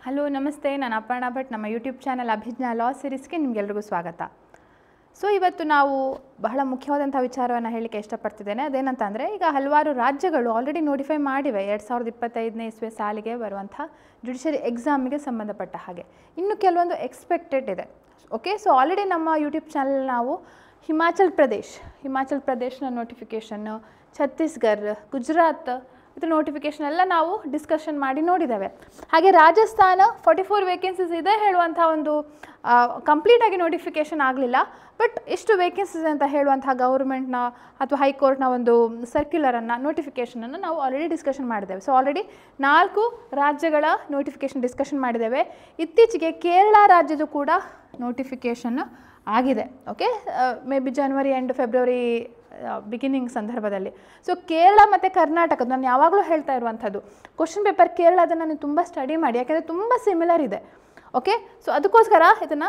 Hello ನಮಸ್ತೆ, ನಾನು ಅಪರ್ಣಾ ಭಟ್. ನಮ್ಮ ಯೂಟ್ಯೂಬ್ ಚಾನಲ್ ಅಭಿಜ್ಞಾ ಲಾ ಸೀರೀಸ್ಗೆ ನಿಮಗೆಲ್ರಿಗೂ ಸ್ವಾಗತ. ಸೊ ಇವತ್ತು ನಾವು ಬಹಳ ಮುಖ್ಯವಾದಂಥ ವಿಚಾರವನ್ನು ಹೇಳಲಿಕ್ಕೆ ಇಷ್ಟಪಡ್ತಿದ್ದೇನೆ. ಅದೇನಂತ ಅಂದರೆ, ಈಗ ಹಲವಾರು ರಾಜ್ಯಗಳು ಆಲ್ರೆಡಿ ನೋಟಿಫೈ ಮಾಡಿವೆ 2025ನೇ ಇಸ್ವಿ ಸಾಲಿಗೆ ಬರುವಂಥ ಜುಡಿಷರಿ ಎಕ್ಸಾಮಿಗೆ ಸಂಬಂಧಪಟ್ಟ ಹಾಗೆ. ಇನ್ನು ಕೆಲವೊಂದು ಎಕ್ಸ್ಪೆಕ್ಟೆಡ್ ಇದೆ. ಓಕೆ, ಸೊ ಆಲ್ರೆಡಿ ನಮ್ಮ ಯೂಟ್ಯೂಬ್ ಚಾನಲ್ ನಾವು ಹಿಮಾಚಲ್ ಪ್ರದೇಶನ ನೋಟಿಫಿಕೇಷನ್ನು, ಛತ್ತೀಸ್ಗಢ, ಗುಜರಾತ್ ಇದರ ನೋಟಿಫಿಕೇಷನ್ ಎಲ್ಲ ನಾವು ಡಿಸ್ಕಷನ್ ಮಾಡಿ ನೋಡಿದ್ದೇವೆ. ಹಾಗೆ ರಾಜಸ್ಥಾನ 44 ವೇಕೆನ್ಸೀಸ್ ಇದೆ ಹೇಳುವಂಥ ಒಂದು ಕಂಪ್ಲೀಟಾಗಿ ನೋಟಿಫಿಕೇಷನ್ ಆಗಲಿಲ್ಲ, ಬಟ್ ಎಷ್ಟು ವೇಕೆನ್ಸೀಸ್ ಅಂತ ಹೇಳುವಂಥ ಗೌರ್ಮೆಂಟ್ನ ಅಥವಾ ಹೈಕೋರ್ಟ್ನ ಒಂದು ಸರ್ಕ್ಯುಲರನ್ನು ನೋಟಿಫಿಕೇಷನನ್ನು ನಾವು ಆಲ್ರೆಡಿ ಡಿಸ್ಕಷನ್ ಮಾಡಿದ್ದೇವೆ. ಸೊ ಆಲ್ರೆಡಿ 4 ರಾಜ್ಯಗಳ ನೋಟಿಫಿಕೇಷನ್ ಡಿಸ್ಕಷನ್ ಮಾಡಿದ್ದೇವೆ. ಇತ್ತೀಚೆಗೆ ಕೇರಳ ರಾಜ್ಯದ ಕೂಡ ನೋಟಿಫಿಕೇಷನ್ ಆಗಿದೆ. Okay, may be January and February beginning ಸಂದರ್ಭದಲ್ಲಿ. ಸೊ ಕೇರಳ ಮತ್ತು ಕರ್ನಾಟಕದ ನಾನು ಯಾವಾಗಲೂ ಹೇಳ್ತಾ ಇರುವಂಥದ್ದು, ಕ್ವಶನ್ ಪೇಪರ್ ಕೇರಳದನ್ನು ನೀವು ತುಂಬ ಸ್ಟಡಿ ಮಾಡಿ, ಯಾಕೆಂದರೆ ತುಂಬ ಸಿಮಿಲರ್ ಇದೆ. ಓಕೆ, ಸೊ ಅದಕ್ಕೋಸ್ಕರ ಇದನ್ನು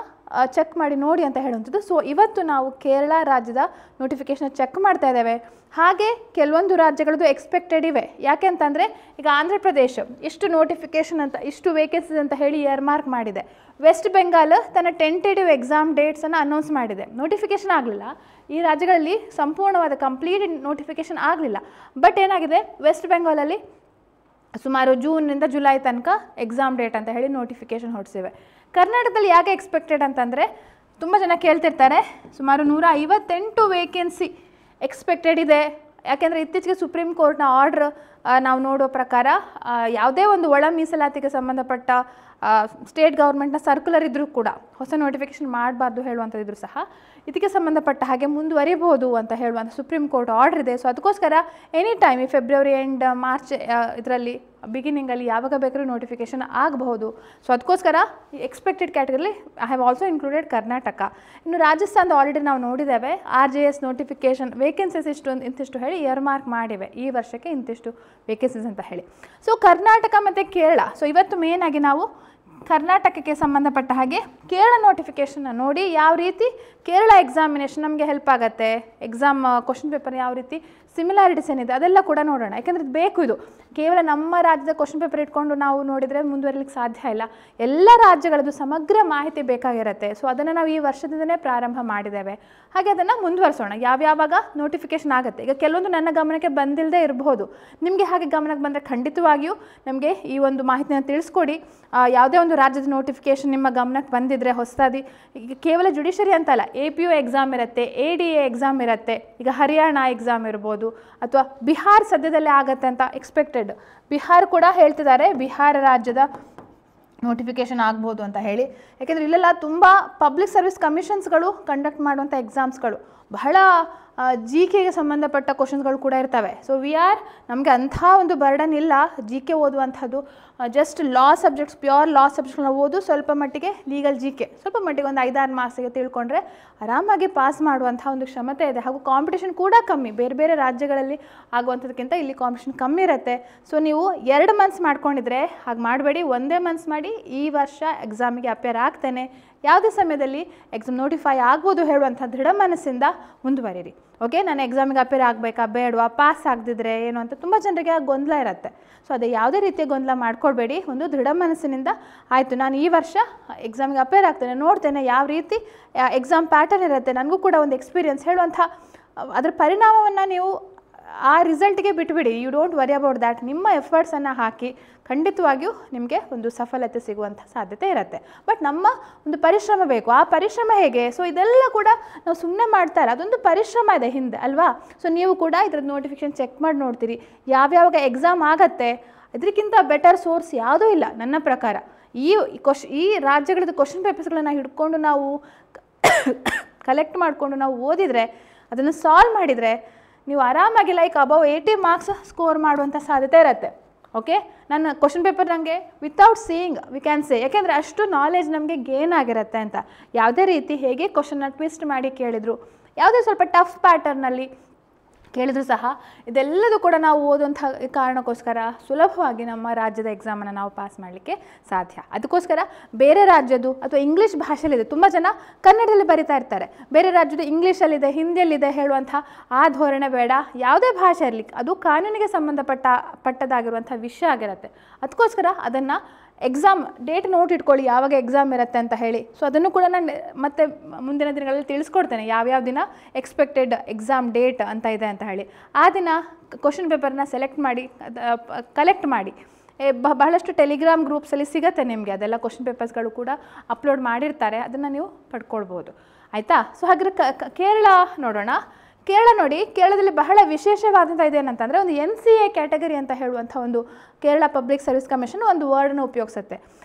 ಚೆಕ್ ಮಾಡಿ ನೋಡಿ ಅಂತ ಹೇಳುವಂಥದ್ದು. ಸೊ ಇವತ್ತು ನಾವು ಕೇರಳ ರಾಜ್ಯದ ನೋಟಿಫಿಕೇಷನ್ ಚೆಕ್ ಮಾಡ್ತಾ ಇದ್ದೇವೆ. ಹಾಗೆ ಕೆಲವೊಂದು ರಾಜ್ಯಗಳದ್ದು ಎಕ್ಸ್ಪೆಕ್ಟೆಡ್ ಇವೆ. ಯಾಕೆ ಅಂತಂದರೆ, ಈಗ ಆಂಧ್ರ ಪ್ರದೇಶ ಇಷ್ಟು ನೋಟಿಫಿಕೇಷನ್ ಅಂತ, ಇಷ್ಟು ವೇಕೆನ್ಸೀಸ್ ಅಂತ ಹೇಳಿ ಇಯರ್ ಮಾರ್ಕ್ ಮಾಡಿದೆ. ವೆಸ್ಟ್ ಬೆಂಗಾಲ್ ತನ್ನ ಟೆಂಟೇಟಿವ್ ಎಕ್ಸಾಮ್ ಡೇಟ್ಸನ್ನು ಅನೌನ್ಸ್ ಮಾಡಿದೆ. ನೋಟಿಫಿಕೇಷನ್ ಆಗಲಿಲ್ಲ. ಈ ರಾಜ್ಯಗಳಲ್ಲಿ ಸಂಪೂರ್ಣವಾದ ಕಂಪ್ಲೀಟ್ ನೋಟಿಫಿಕೇಷನ್ ಆಗಲಿಲ್ಲ. ಬಟ್ ಏನಾಗಿದೆ, ವೆಸ್ಟ್ ಬೆಂಗಾಲಲ್ಲಿ ಸುಮಾರು ಜೂನ್ನಿಂದ ಜುಲೈ ತನಕ ಎಕ್ಸಾಮ್ ಡೇಟ್ ಅಂತ ಹೇಳಿ ನೋಟಿಫಿಕೇಷನ್ ಹೊರಡಿಸಿವೆ. ಕರ್ನಾಟಕದಲ್ಲಿ ಯಾಕೆ ಎಕ್ಸ್ಪೆಕ್ಟೆಡ್ ಅಂತಂದರೆ, ತುಂಬ ಜನ ಕೇಳ್ತಿರ್ತಾರೆ, ಸುಮಾರು 158 ವೇಕೆನ್ಸಿ ಎಕ್ಸ್ಪೆಕ್ಟೆಡ್ ಇದೆ. ಯಾಕೆಂದರೆ ಇತ್ತೀಚೆಗೆ ಸುಪ್ರೀಂ ಕೋರ್ಟ್ನ ಆರ್ಡ್ರ್ ನಾವು ನೋಡೋ ಪ್ರಕಾರ ಯಾವುದೇ ಒಂದು ಒಳ ಮೀಸಲಾತಿಗೆ ಸಂಬಂಧಪಟ್ಟ ಸ್ಟೇಟ್ ಗೌರ್ಮೆಂಟ್ನ ಸರ್ಕ್ಯುಲರ್ ಇದ್ದರೂ ಕೂಡ ಹೊಸ ನೋಟಿಫಿಕೇಷನ್ ಮಾಡಬಾರ್ದು ಹೇಳುವಂಥದ್ದಿದ್ರು ಸಹ ಇದಕ್ಕೆ ಸಂಬಂಧಪಟ್ಟ ಹಾಗೆ ಮುಂದುವರಿಬೋದು ಅಂತ ಹೇಳುವಂಥ ಸುಪ್ರೀಂ ಕೋರ್ಟ್ ಆರ್ಡರ್ ಇದೆ. ಸೊ ಅದಕ್ಕೋಸ್ಕರ ಎನಿ ಟೈಮ್ ಈ ಫೆಬ್ರವರಿ ಆ್ಯಂಡ್ ಮಾರ್ಚ್ ಇದರಲ್ಲಿ ಬಿಗಿನಿಂಗಲ್ಲಿ ಯಾವಾಗ ಬೇಕಾದ್ರೂ ನೋಟಿಫಿಕೇಷನ್ ಆಗಬಹುದು. ಸೊ ಅದಕ್ಕೋಸ್ಕರ ಈ ಎಕ್ಸ್ಪೆಕ್ಟೆಡ್ ಕ್ಯಾಟಗರಿಲಿ I have also included Karnataka. ಇನ್ನು ರಾಜಸ್ಥಾನದ ಆಲ್ರೆಡಿ ನಾವು ನೋಡಿದ್ದೇವೆ. RJS ನೋಟಿಫಿಕೇಷನ್ ವೇಕೆನ್ಸೀಸ್ ಇಂತಿಷ್ಟು ಹೇಳಿ ಇಯರ್ ಮಾರ್ಕ್ ಮಾಡಿವೆ, ಈ ವರ್ಷಕ್ಕೆ ಇಂತಿಷ್ಟು ವೇಕೆನ್ಸೀಸ್ ಅಂತ ಹೇಳಿ. ಸೊ ಕರ್ನಾಟಕ ಮತ್ತು ಕೇರಳ. ಸೊ ಇವತ್ತು ಮೇನ್ ಆಗಿ ನಾವು ಕರ್ನಾಟಕಕ್ಕೆ ಸಂಬಂಧಪಟ್ಟ ಹಾಗೆ ಕೇರಳ ನೋಟಿಫಿಕೇಷನ್ನ ನೋಡಿ ಯಾವ ರೀತಿ ಕೇರಳ ಎಕ್ಸಾಮಿನೇಷನ್ ನಮಗೆ ಹೆಲ್ಪ್ ಆಗುತ್ತೆ, ಎಕ್ಸಾಮ್ ಕ್ವಶನ್ ಪೇಪರ್ ಯಾವ ರೀತಿ ಸಿಮಿಲಾರಿಟೀಸ್ ಏನಿದೆ ಅದೆಲ್ಲ ಕೂಡ ನೋಡೋಣ. ಯಾಕೆಂದರೆ ಇದು ಬೇಕು. ಇದು ಕೇವಲ ನಮ್ಮ ರಾಜ್ಯದ ಕ್ವಶನ್ ಪೇಪರ್ ಇಟ್ಕೊಂಡು ನಾವು ನೋಡಿದರೆ ಮುಂದುವರಿಲಿಕ್ಕೆ ಸಾಧ್ಯ ಇಲ್ಲ. ಎಲ್ಲ ರಾಜ್ಯಗಳದ್ದು ಸಮಗ್ರ ಮಾಹಿತಿ ಬೇಕಾಗಿರುತ್ತೆ. ಸೊ ಅದನ್ನು ನಾವು ಈ ವರ್ಷದಿಂದನೇ ಪ್ರಾರಂಭ ಮಾಡಿದ್ದೇವೆ. ಹಾಗೆ ಅದನ್ನು ಮುಂದುವರಿಸೋಣ. ಯಾವ್ಯಾವಾಗ ನೋಟಿಫಿಕೇಷನ್ ಆಗುತ್ತೆ. ಈಗ ಕೆಲವೊಂದು ನನ್ನ ಗಮನಕ್ಕೆ ಬಂದಿಲ್ಲದೆ ಇರಬಹುದು. ನಿಮಗೆ ಹಾಗೆ ಗಮನಕ್ಕೆ ಬಂದರೆ ಖಂಡಿತವಾಗಿಯೂ ನಮಗೆ ಈ ಒಂದು ಮಾಹಿತಿನ ತಿಳಿಸ್ಕೊಡಿ. ಯಾವುದೇ ಒಂದು ರಾಜ್ಯದ ನೋಟಿಫಿಕೇಷನ್ ನಿಮ್ಮ ಗಮನಕ್ಕೆ ಬಂದಿದ್ದರೆ ಹೊಸದಾಗಿ, ಈಗ ಕೇವಲ ಜುಡಿಷರಿ ಅಂತಲ್ಲ, APO ಎಕ್ಸಾಮ್ ಇರುತ್ತೆ, ADA ಎಕ್ಸಾಮ್ ಇರುತ್ತೆ, ಈಗ ಹರಿಯಾಣ ಎಕ್ಸಾಮ್ ಇರ್ಬೋದು, ಅಥವಾ ಬಿಹಾರ್ ಸದ್ಯದಲ್ಲೇ ಆಗತ್ತೆ ಅಂತ ಎಕ್ಸ್ಪೆಕ್ಟೆಡ್. ಬಿಹಾರ್ ಕೂಡ ಹೇಳ್ತಿದ್ದಾರೆ, ಬಿಹಾರ ರಾಜ್ಯದ ನೋಟಿಫಿಕೇಷನ್ ಆಗ್ಬೋದು ಅಂತ ಹೇಳಿ. ಯಾಕೆಂದರೆ ಇಲ್ಲೆಲ್ಲ ತುಂಬ ಪಬ್ಲಿಕ್ ಸರ್ವಿಸ್ ಕಮಿಷನ್ಸ್ಗಳು ಕಂಡಕ್ಟ್ ಮಾಡುವಂಥ ಎಕ್ಸಾಮ್ಸ್ಗಳು ಬಹಳ GKಗೆ ಸಂಬಂಧಪಟ್ಟ ಕ್ವಶನ್ಸ್ಗಳು ಕೂಡ ಇರ್ತವೆ. ಸೊ ನಮಗೆ ಅಂಥ ಒಂದು ಬರ್ಡನ್ ಇಲ್ಲ GK ಓದುವಂಥದ್ದು. ಜಸ್ಟ್ ಲಾ ಸಬ್ಜೆಕ್ಟ್ಸ್, ಪ್ಯೂರ್ ಲಾ ಸಬ್ಜೆಕ್ಟ್ಗಳನ್ನ ಓದು, ಸ್ವಲ್ಪ ಮಟ್ಟಿಗೆ ಲೀಗಲ್ GK, ಸ್ವಲ್ಪ ಮಟ್ಟಿಗೆ ಒಂದು 5-6 ಮಾರ್ಕ್ಸಿಗೆ ತಿಳ್ಕೊಂಡ್ರೆ ಆರಾಮಾಗಿ ಪಾಸ್ ಮಾಡುವಂಥ ಒಂದು ಕ್ಷಮತೆ ಇದೆ. ಹಾಗೂ ಕಾಂಪಿಟೇಷನ್ ಕೂಡ ಕಮ್ಮಿ. ಬೇರೆ ಬೇರೆ ರಾಜ್ಯಗಳಲ್ಲಿ ಆಗುವಂಥದಕ್ಕಿಂತ ಇಲ್ಲಿ ಕಾಂಪಿಟೇಷನ್ ಕಮ್ಮಿ ಇರುತ್ತೆ. ಸೊ ನೀವು 2 ಮಂತ್ಸ್ ಮಾಡ್ಕೊಂಡಿದ್ರೆ ಹಾಗೆ ಮಾಡಬೇಡಿ, ಒಂದೇ ಮಂತ್ಸ್ ಮಾಡಿ. ಈ ವರ್ಷ ಎಕ್ಸಾಮಿಗೆ ಅಪೇರ್ ಆಗ್ತೇನೆ, ಯಾವುದೇ ಸಮಯದಲ್ಲಿ ಎಕ್ಸಾಮ್ ನೋಟಿಫೈ ಆಗ್ಬೋದು ಹೇಳುವಂಥ ದೃಢ ಮನಸ್ಸಿಂದ ಮುಂದುವರಿರಿ. ಓಕೆ, ನಾನು ಎಕ್ಸಾಮಿಗೆ ಅಪೇರ್ ಆಗಬೇಕಾ ಬೇಡವಾ, ಪಾಸ್ ಆಗದಿದ್ರೆ ಏನು ಅಂತ ತುಂಬ ಜನರಿಗೆ ಗೊಂದಲ ಇರುತ್ತೆ. ಸೊ ಅದೇ ಯಾವುದೇ ರೀತಿಯ ಗೊಂದಲ ಮಾಡ್ಕೊಳ್ಬೇಡಿ. ಒಂದು ದೃಢ ಮನಸ್ಸಿನಿಂದ ಆಯಿತು, ನಾನು ಈ ವರ್ಷ ಎಕ್ಸಾಮಿಗೆ ಅಪೇರ್ ಆಗ್ತೇನೆ, ನೋಡ್ತೇನೆ ಯಾವ ರೀತಿ ಎಕ್ಸಾಮ್ ಪ್ಯಾಟರ್ನ್ ಇರುತ್ತೆ, ನನಗೂ ಕೂಡ ಒಂದು ಎಕ್ಸ್ಪೀರಿಯನ್ಸ್ ಹೇಳುವಂಥ ಅದರ ಪರಿಣಾಮವನ್ನು ನೀವು ಆ ರಿಸಲ್ಟ್ಗೆ ಬಿಟ್ಬಿಡಿ. You don't worry about that. ನಿಮ್ಮ ಎಫರ್ಟ್ಸನ್ನು ಹಾಕಿ ಖಂಡಿತವಾಗಿಯೂ ನಿಮಗೆ ಒಂದು ಸಫಲತೆ ಸಿಗುವಂಥ ಸಾಧ್ಯತೆ ಇರುತ್ತೆ. ಬಟ್ ನಮ್ಮ ಒಂದು ಪರಿಶ್ರಮ ಬೇಕು. ಆ ಪರಿಶ್ರಮ ಹೇಗೆ? ಸೊ ಇದೆಲ್ಲ ಕೂಡ ನಾವು ಸುಮ್ಮನೆ ಮಾಡ್ತಾ ಇಲ್ಲ, ಅದೊಂದು ಪರಿಶ್ರಮ ಇದೆ ಹಿಂದೆ ಅಲ್ವಾ? ಸೊ ನೀವು ಕೂಡ ಇದ್ರದ್ದು ನೋಟಿಫಿಕೇಷನ್ ಚೆಕ್ ಮಾಡಿ ನೋಡ್ತೀರಿ, ಯಾವ್ಯಾವಾಗ ಎಕ್ಸಾಮ್ ಆಗತ್ತೆ. ಇದಕ್ಕಿಂತ ಬೆಟರ್ ಸೋರ್ಸ್ ಯಾವುದೂ ಇಲ್ಲ ನನ್ನ ಪ್ರಕಾರ. ಈ ರಾಜ್ಯಗಳದ್ದು ಕ್ವಶನ್ ಪೇಪರ್ಸ್ಗಳನ್ನು ಹಿಡ್ಕೊಂಡು ನಾವು ಕಲೆಕ್ಟ್ ಮಾಡಿಕೊಂಡು ನಾವು ಓದಿದರೆ, ಅದನ್ನು ಸಾಲ್ವ್ ಮಾಡಿದರೆ ನೀವು ಆರಾಮಾಗಿ ಅಬೌವ್ 80 ಮಾರ್ಕ್ಸ್ ಸ್ಕೋರ್ ಮಾಡುವಂಥ ಸಾಧ್ಯತೆ ಇರುತ್ತೆ. ಓಕೆ, ನನ್ನ ಕ್ವಶನ್ ಪೇಪರ್ ನನಗೆ without seeing we can say, ಯಾಕೆಂದರೆ ಅಷ್ಟು ನಾಲೆಜ್ ನಮಗೆ ಗೇನ್ ಆಗಿರುತ್ತೆ ಅಂತ. ಯಾವುದೇ ರೀತಿ ಹೇಗೆ ಕ್ವಶನ್ನ ಟ್ವಿಸ್ಟ್ ಮಾಡಿ ಕೇಳಿದರು, ಯಾವುದೇ ಸ್ವಲ್ಪ ಟಫ್ ಪ್ಯಾಟರ್ನಲ್ಲಿ ಕೇಳಿದ್ರು ಸಹ ಇದೆಲ್ಲದೂ ಕೂಡ ನಾವು ಓದುವಂಥ ಕಾರಣಕ್ಕೋಸ್ಕರ ಸುಲಭವಾಗಿ ನಮ್ಮ ರಾಜ್ಯದ ಎಕ್ಸಾಮನ್ನು ನಾವು ಪಾಸ್ ಮಾಡಲಿಕ್ಕೆ ಸಾಧ್ಯ. ಅದಕ್ಕೋಸ್ಕರ ಬೇರೆ ರಾಜ್ಯದ್ದು ಅಥವಾ ಇಂಗ್ಲೀಷ್ ಭಾಷೆಯಲ್ಲಿದೆ, ತುಂಬ ಜನ ಕನ್ನಡದಲ್ಲಿ ಬರಿತಾ ಇರ್ತಾರೆ, ಬೇರೆ ರಾಜ್ಯದ ಇಂಗ್ಲೀಷಲ್ಲಿದೆ, ಹಿಂದಿಯಲ್ಲಿದೆ ಹೇಳುವಂಥ ಆ ಧೋರಣೆ ಬೇಡ. ಯಾವುದೇ ಭಾಷೆ ಇರಲಿ, ಅದು ಕಾನೂನಿಗೆ ಸಂಬಂಧಪಟ್ಟದಾಗಿರುವಂಥ ವಿಷಯ ಆಗಿರುತ್ತೆ. ಅದಕ್ಕೋಸ್ಕರ ಅದನ್ನು ಎಕ್ಸಾಮ್ ಡೇಟ್ ನೋಟ್ ಇಟ್ಕೊಳ್ಳಿ, ಯಾವಾಗ ಎಕ್ಸಾಮ್ ಇರುತ್ತೆ ಅಂತ ಹೇಳಿ. ಸೊ ಅದನ್ನು ಕೂಡ ನಾನು ಮತ್ತೆ ಮುಂದಿನ ದಿನಗಳಲ್ಲಿ ತಿಳಿಸ್ಕೊಡ್ತೇನೆ, ಯಾವ್ಯಾವ ದಿನ ಎಕ್ಸ್ಪೆಕ್ಟೆಡ್ ಎಕ್ಸಾಮ್ ಡೇಟ್ ಅಂತ ಇದೆ ಅಂತ ಹೇಳಿ. ಆ ದಿನ ಕ್ವಶನ್ ಪೇಪರ್ನ ಸೆಲೆಕ್ಟ್ ಮಾಡಿ ಕಲೆಕ್ಟ್ ಮಾಡಿ. ಬಹಳಷ್ಟು ಟೆಲಿಗ್ರಾಮ್ ಗ್ರೂಪ್ಸಲ್ಲಿ ಸಿಗುತ್ತೆ ನಿಮಗೆ, ಅದೆಲ್ಲ ಕ್ವಶನ್ ಪೇಪರ್ಸ್ಗಳು ಕೂಡ ಅಪ್ಲೋಡ್ ಮಾಡಿರ್ತಾರೆ, ಅದನ್ನು ನೀವು ಪಡ್ಕೊಳ್ಬೋದು. ಆಯಿತಾ? ಸೊ ಹಾಗಾದ್ರೆ ಕೇರಳ ನೋಡೋಣ. ಕೇರಳ ನೋಡಿ, ಕೇರಳದಲ್ಲಿ ಬಹಳ ವಿಶೇಷವಾದಂಥ ಇದೇನಂತಂದರೆ, ಒಂದು NCA ಕ್ಯಾಟಗರಿ ಅಂತ ಹೇಳುವಂಥ ಒಂದು ಕೇರಳ ಪಬ್ಲಿಕ್ ಸರ್ವಿಸ್ ಕಮಿಷನ್ ಒಂದು ವರ್ಡನ್ನು ಉಪಯೋಗಿಸುತ್ತೆ.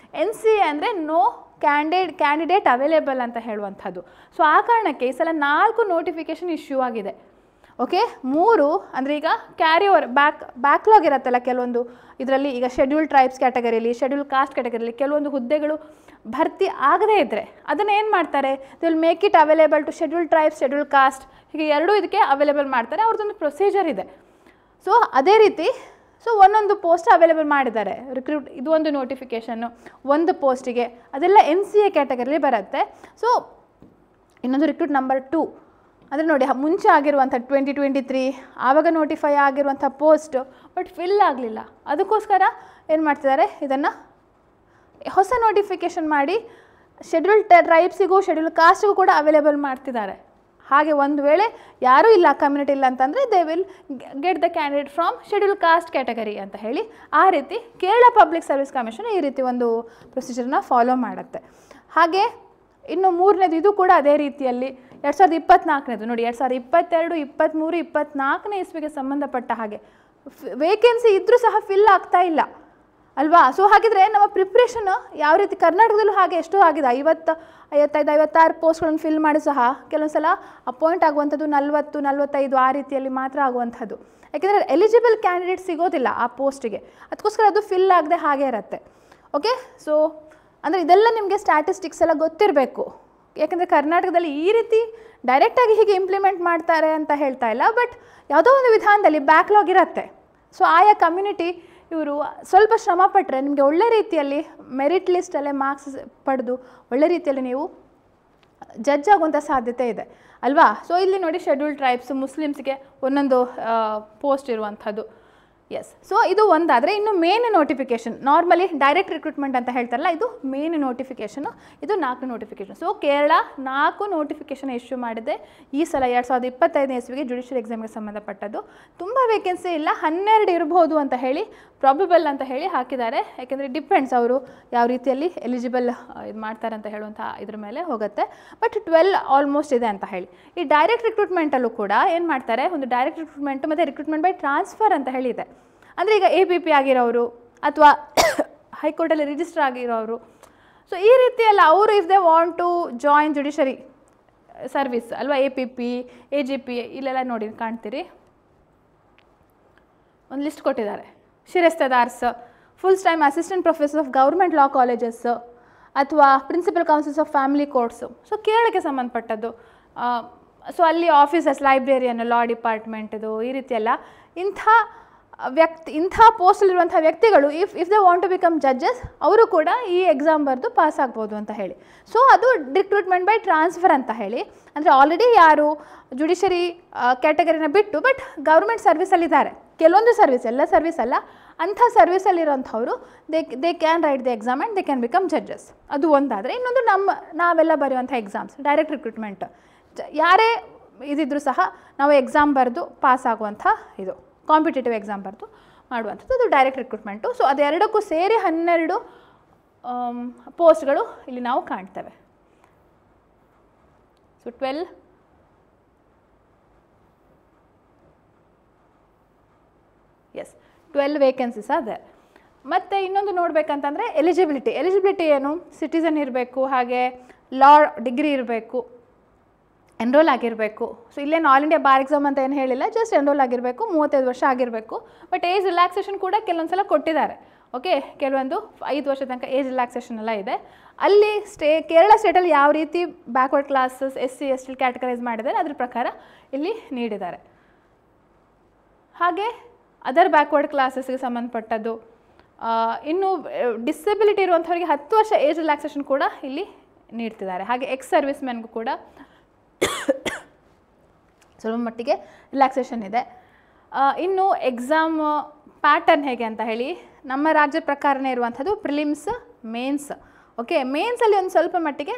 NCA ಅಂದರೆ ನೋ ಕ್ಯಾಂಡಿಡೇಟ್ ಅವೈಲೇಬಲ್ ಅಂತ ಹೇಳುವಂಥದ್ದು. ಸೊ ಆ ಕಾರಣಕ್ಕೆ ಈ ಸಲ 4 ನೋಟಿಫಿಕೇಷನ್ ಇಶ್ಯೂ ಆಗಿದೆ. ಓಕೆ, 3 ಅಂದರೆ ಈಗ ಕ್ಯಾರಿ ಓವರ್ ಬ್ಯಾಕ್ಲಾಗ್ ಇರುತ್ತಲ್ಲ ಕೆಲವೊಂದು ಇದರಲ್ಲಿ. ಈಗ ಶೆಡ್ಯೂಲ್ ಟ್ರೈಬ್ಸ್ ಕ್ಯಾಟಗರಿಯಲ್ಲಿ, ಶೆಡ್ಯೂಲ್ ಕಾಸ್ಟ್ ಕ್ಯಾಟಗರಿಯಲ್ಲಿ ಕೆಲವೊಂದು ಹುದ್ದೆಗಳು ಭರ್ತಿ ಆಗದೇ ಇದ್ದರೆ ಅದನ್ನು ಏನು ಮಾಡ್ತಾರೆ, they will make it available to schedule tribes, schedule caste, ಹೀಗೆ ಎರಡೂ ಇದಕ್ಕೆ ಅವೈಲೇಬಲ್ ಮಾಡ್ತಾರೆ. ಅವ್ರದ್ದೊಂದು ಪ್ರೊಸೀಜರ್ ಇದೆ. ಸೊ ಅದೇ ರೀತಿ ಒಂದೊಂದು ಪೋಸ್ಟ್ ಅವೈಲೇಬಲ್ ಮಾಡಿದ್ದಾರೆ. ಇದು ಒಂದು ನೋಟಿಫಿಕೇಷನ್ನು ಒಂದು ಪೋಸ್ಟಿಗೆ, ಅದೆಲ್ಲ NCA ಕ್ಯಾಟಗರಿಲಿ ಬರುತ್ತೆ. ಸೊ ಇನ್ನೊಂದು ರಿಕ್ರೂಟ್ ನಂಬರ್ 2 ಅಂದರೆ ನೋಡಿ, ಮುಂಚೆ ಆಗಿರುವಂಥ 2023 ಆವಾಗ ನೋಟಿಫೈ ಆಗಿರುವಂಥ ಪೋಸ್ಟ್ ಬಟ್ ಫಿಲ್ ಆಗಲಿಲ್ಲ. ಅದಕ್ಕೋಸ್ಕರ ಏನು ಮಾಡ್ತಿದ್ದಾರೆ, ಇದನ್ನು ಹೊಸ ನೋಟಿಫಿಕೇಷನ್ ಮಾಡಿ ಶೆಡ್ಯೂಲ್ ಟ್ರೈಬ್ಸಿಗೂ ಶೆಡ್ಯೂಲ್ ಕಾಸ್ಟಿಗೂ ಕೂಡ ಅವೈಲೇಬಲ್ ಮಾಡ್ತಿದ್ದಾರೆ. ಹಾಗೆ ಒಂದು ವೇಳೆ ಯಾರೂ ಇಲ್ಲ, ಕಮ್ಯುನಿಟಿ ಇಲ್ಲ ಅಂತಂದರೆ they will get the candidate from schedule caste category ಅಂತ ಹೇಳಿ. ಆ ರೀತಿ ಕೇರಳ ಪಬ್ಲಿಕ್ ಸರ್ವಿಸ್ ಕಮಿಷನ್ ಈ ರೀತಿ ಒಂದು ಪ್ರೊಸೀಜರ್ನ ಫಾಲೋ ಮಾಡುತ್ತೆ. ಹಾಗೆ ಇನ್ನು 3ನೇದು ಇದು ಕೂಡ ಅದೇ ರೀತಿಯಲ್ಲಿ 2024ನೇದು ನೋಡಿ, 2022, 23, 24ನೇ ಇಸ್ವಿಗೆ ಸಂಬಂಧಪಟ್ಟ ಹಾಗೆ ವೇಕೆನ್ಸಿ ಇದ್ದರೂ ಸಹ ಫಿಲ್ ಆಗ್ತಾ ಇಲ್ಲ ಅಲ್ವಾ. ಸೊ ಹಾಗಿದ್ರೆ ನಮ್ಮ ಪ್ರಿಪ್ರೇಷನ್ ಯಾವ ರೀತಿ, ಕರ್ನಾಟಕದಲ್ಲೂ ಹಾಗೆ ಎಷ್ಟೋ ಆಗಿದೆ, 50, 55, 56 ಪೋಸ್ಟ್ಗಳನ್ನು ಫಿಲ್ ಮಾಡಿ ಸಹ ಕೆಲವೊಂದು ಸಲ ಅಪಾಯಿಂಟ್ ಆಗುವಂಥದ್ದು 40, 45 ಆ ರೀತಿಯಲ್ಲಿ ಮಾತ್ರ ಆಗುವಂಥದ್ದು. ಯಾಕೆಂದರೆ ಎಲಿಜಿಬಲ್ ಕ್ಯಾಂಡಿಡೇಟ್ ಸಿಗೋದಿಲ್ಲ ಆ ಪೋಸ್ಟಿಗೆ, ಅದಕ್ಕೋಸ್ಕರ ಅದು ಫಿಲ್ ಆಗದೆ ಹಾಗೆ ಇರುತ್ತೆ. ಓಕೆ, ಸೊ ಅಂದರೆ ಇದೆಲ್ಲ ನಿಮಗೆ ಸ್ಟ್ಯಾಟಿಸ್ಟಿಕ್ಸ್ ಎಲ್ಲ ಗೊತ್ತಿರಬೇಕು. ಯಾಕೆಂದರೆ ಕರ್ನಾಟಕದಲ್ಲಿ ಈ ರೀತಿ ಡೈರೆಕ್ಟಾಗಿ ಹೀಗೆ ಇಂಪ್ಲಿಮೆಂಟ್ ಮಾಡ್ತಾರೆ ಅಂತ ಹೇಳ್ತಾ ಇಲ್ಲ, ಬಟ್ ಯಾವುದೋ ಒಂದು ವಿಧಾನದಲ್ಲಿ ಬ್ಯಾಕ್ಲಾಗ್ ಇರುತ್ತೆ. ಸೊ ಆಯಾ ಕಮ್ಯುನಿಟಿ ಇವರು ಸ್ವಲ್ಪ ಶ್ರಮ ಪಟ್ಟರೆ ನಿಮಗೆ ಒಳ್ಳೆ ರೀತಿಯಲ್ಲಿ ಮೆರಿಟ್ ಲಿಸ್ಟಲ್ಲೇ ಮಾರ್ಕ್ಸ್ ಪಡೆದು ಒಳ್ಳೆ ರೀತಿಯಲ್ಲಿ ನೀವು ಜಡ್ಜ್ ಆಗುವಂಥ ಸಾಧ್ಯತೆ ಇದೆ ಅಲ್ವಾ. ಸೊ ಇಲ್ಲಿ ನೋಡಿ, ಶೆಡ್ಯೂಲ್ ಟ್ರೈಬ್ಸ್, ಮುಸ್ಲಿಮ್ಸ್ಗೆ ಒಂದೊಂದು ಪೋಸ್ಟ್ ಇರುವಂಥದ್ದು. ಎಸ್, ಸೊ ಇದು ಒಂದಾದರೆ ಇನ್ನು main notification, normally direct recruitment ಅಂತ ಹೇಳ್ತಾರಲ್ಲ, ಇದು ಮೇನ್ ನೋಟಿಫಿಕೇಷನು. ಇದು 4 notification. So Kerala 4 notification issue ಮಾಡಿದೆ ಈ ಸಲ 2025ನೇ ಇಸ್ವಿಗೆ ಜುಡಿಷಿಯಲ್ ಎಕ್ಸಾಮ್ಗೆ ಸಂಬಂಧಪಟ್ಟದ್ದು. ತುಂಬ ವೇಕೆನ್ಸಿ ಇಲ್ಲ, 12 ಇರ್ಬೋದು ಅಂತ ಹೇಳಿ, ಪ್ರಾಬಬಲ್ ಅಂತ ಹೇಳಿ ಹಾಕಿದ್ದಾರೆ. ಯಾಕೆಂದರೆ ಡಿಪೆಂಡ್ಸ್ ಅವರು ಯಾವ ರೀತಿಯಲ್ಲಿ ಎಲಿಜಿಬಲ್ ಇದು ಮಾಡ್ತಾರೆ ಅಂತ ಹೇಳುವಂಥ ಇದ್ರ ಮೇಲೆ ಹೋಗುತ್ತೆ. ಬಟ್ 12 ಆಲ್ಮೋಸ್ಟ್ ಇದೆ ಅಂತ ಹೇಳಿ. ಈ ಡೈರೆಕ್ಟ್ ರಿಕ್ರೂಟ್ಮೆಂಟಲ್ಲೂ ಕೂಡ ಏನು ಮಾಡ್ತಾರೆ, ಒಂದು ಡೈರೆಕ್ಟ್ ರಿಕ್ರೂಟ್ಮೆಂಟ್ ಮತ್ತು ರಿಕ್ರೂಟ್ಮೆಂಟ್ ಬೈ ಟ್ರಾನ್ಸ್ಫರ್ ಅಂತ ಹೇಳಿದೆ. ಅಂದರೆ ಈಗ APP ಆಗಿರೋರು ಅಥವಾ ಹೈಕೋರ್ಟಲ್ಲಿ ರಿಜಿಸ್ಟರ್ ಆಗಿರೋರು, ಸೊ ಈ ರೀತಿಯಲ್ಲ ಅವರು if they want to join judiciary service ಅಲ್ವಾ, APP, AGP ಇಲ್ಲೆಲ್ಲ ನೋಡಿ ಕಾಣ್ತೀರಿ, ಒಂದು ಲಿಸ್ಟ್ ಕೊಟ್ಟಿದ್ದಾರೆ. ಶಿರಸ್ತದಾರ್ಸ್, full time assistant professor of government law colleges ಅಥವಾ principal counsels of family courts, so ಕೇರಳಕ್ಕೆ ಸಂಬಂಧಪಟ್ಟದ್ದು. ಸೊ ಅಲ್ಲಿ ಆಫೀಸರ್ಸ್, ಲೈಬ್ರೇರಿಯನ್, ಲಾ ಡಿಪಾರ್ಟ್ಮೆಂಟದು ಈ ರೀತಿಯೆಲ್ಲ ಇಂಥ ಪೋಸ್ಟಲ್ಲಿರುವಂಥ ವ್ಯಕ್ತಿಗಳು if they want to become judges, ಅವರು ಕೂಡ ಈ ಎಕ್ಸಾಮ್ ಬರೆದು ಪಾಸ್ ಆಗ್ಬೋದು ಅಂತ ಹೇಳಿ. ಸೊ ಅದು ರಿಕ್ರೂಟ್ಮೆಂಟ್ ಬೈ ಟ್ರಾನ್ಸ್ಫರ್ ಅಂತ ಹೇಳಿ. ಅಂದರೆ ಆಲ್ರೆಡಿ ಯಾರು ಜುಡಿಷರಿ ಕ್ಯಾಟಗರಿನ ಬಿಟ್ಟು ಬಟ್ ಗೌರ್ಮೆಂಟ್ ಸರ್ವಿಸಲ್ಲಿದ್ದಾರೆ, ಕೆಲವೊಂದು ಸರ್ವಿಸ್, ಎಲ್ಲ ಸರ್ವಿಸ್ ಅಲ್ಲ, ಅಂಥ ಸರ್ವಿಸಲ್ಲಿರೋಂಥವ್ರು they can write the exam and they can become judges. ಅದು ಒಂದಾದರೆ. ಇನ್ನೊಂದು ನಾವೆಲ್ಲ ಬರೆಯುವಂಥ ಎಕ್ಸಾಮ್ಸ್, ಡೈರೆಕ್ಟ್ ರಿಕ್ರೂಟ್ಮೆಂಟ್, ಯಾರೇ ಇದಿದ್ರೂ ಸಹ ನಾವು ಎಕ್ಸಾಮ್ ಬರೆದು ಪಾಸ್ ಆಗುವಂಥ ಇದು ಕಾಂಪಿಟೇಟಿವ್ ಎಕ್ಸಾಮ್ ಬರೆದು ಮಾಡುವಂಥದ್ದು, ಅದು ಡೈರೆಕ್ಟ್ ರಿಕ್ರೂಟ್ಮೆಂಟು. ಸೊ ಅದೆರಡಕ್ಕೂ ಸೇರಿ 12 ಪೋಸ್ಟ್ಗಳು ಇಲ್ಲಿ ನಾವು ಕಾಣ್ತೇವೆ. ಸೊ 12 ವೇಕೆನ್ಸೀಸ್ ಅದೇ. ಮತ್ತು ಇನ್ನೊಂದು ನೋಡಬೇಕಂತಂದರೆ ಎಲಿಜಿಬಿಲಿಟಿ ಏನು, ಸಿಟಿಸನ್ ಇರಬೇಕು, ಹಾಗೆ ಲಾ ಡಿಗ್ರಿ ಇರಬೇಕು, ಎನ್ರೋಲ್ ಆಗಿರಬೇಕು. ಸೊ ಇಲ್ಲೇನು ಆಲ್ ಇಂಡಿಯಾ ಬಾರ್ ಎಕ್ಸಾಮ್ ಅಂತ ಏನು ಹೇಳಿಲ್ಲ, ಜಸ್ಟ್ ಎನ್ರೋಲ್ ಆಗಿರಬೇಕು, 35 ವರ್ಷ ಆಗಿರಬೇಕು. ಬಟ್ ಏಜ್ ರಿಲ್ಯಾಕ್ಸೇಷನ್ ಕೂಡ ಕೆಲವೊಂದು ಸಲ ಕೊಟ್ಟಿದ್ದಾರೆ. ಓಕೆ, ಕೆಲವೊಂದು 5 ವರ್ಷ ತನಕ ಏಜ್ ರಿಲ್ಯಾಕ್ಸೇಷನ್ ಎಲ್ಲ ಇದೆ. ಅಲ್ಲಿ ಕೇರಳ ಸ್ಟೇಟಲ್ಲಿ ಯಾವ ರೀತಿ backward classes, SC ST categorise ಮಾಡಿದ್ದಾರೆ ಅದ್ರ ಪ್ರಕಾರ ಇಲ್ಲಿ ನೀಡಿದ್ದಾರೆ. ಹಾಗೆ ಅದರ್ ಬ್ಯಾಕ್ವರ್ಡ್ ಕ್ಲಾಸಸ್ಗೆ ಸಂಬಂಧಪಟ್ಟದ್ದು, ಇನ್ನು ಡಿಸೆಬಿಲಿಟಿ ಇರುವಂಥವರಿಗೆ 10 ವರ್ಷ ಏಜ್ ರಿಲ್ಯಾಕ್ಸೇಷನ್ ಕೂಡ ಇಲ್ಲಿ ನೀಡ್ತಿದ್ದಾರೆ. ಹಾಗೆ ಎಕ್ಸ್ ಸರ್ವಿಸ್ ಮೆನ್ಗೂ ಕೂಡ ಸ್ವಲ್ಪ ಮಟ್ಟಿಗೆ ರಿಲ್ಯಾಕ್ಸೇಷನ್ ಇದೆ. ಇನ್ನು ಎಕ್ಸಾಮ್ ಪ್ಯಾಟರ್ನ್ ಹೇಗೆ ಅಂತ ಹೇಳಿ, ನಮ್ಮ ರಾಜ್ಯದ ಪ್ರಕಾರನೇ ಇರುವಂಥದ್ದು ಪ್ರಿಲಿಮ್ಸ್, ಮೇನ್ಸ್. ಓಕೆ, ಮೇನ್ಸಲ್ಲಿ ಒಂದು ಸ್ವಲ್ಪ ಮಟ್ಟಿಗೆ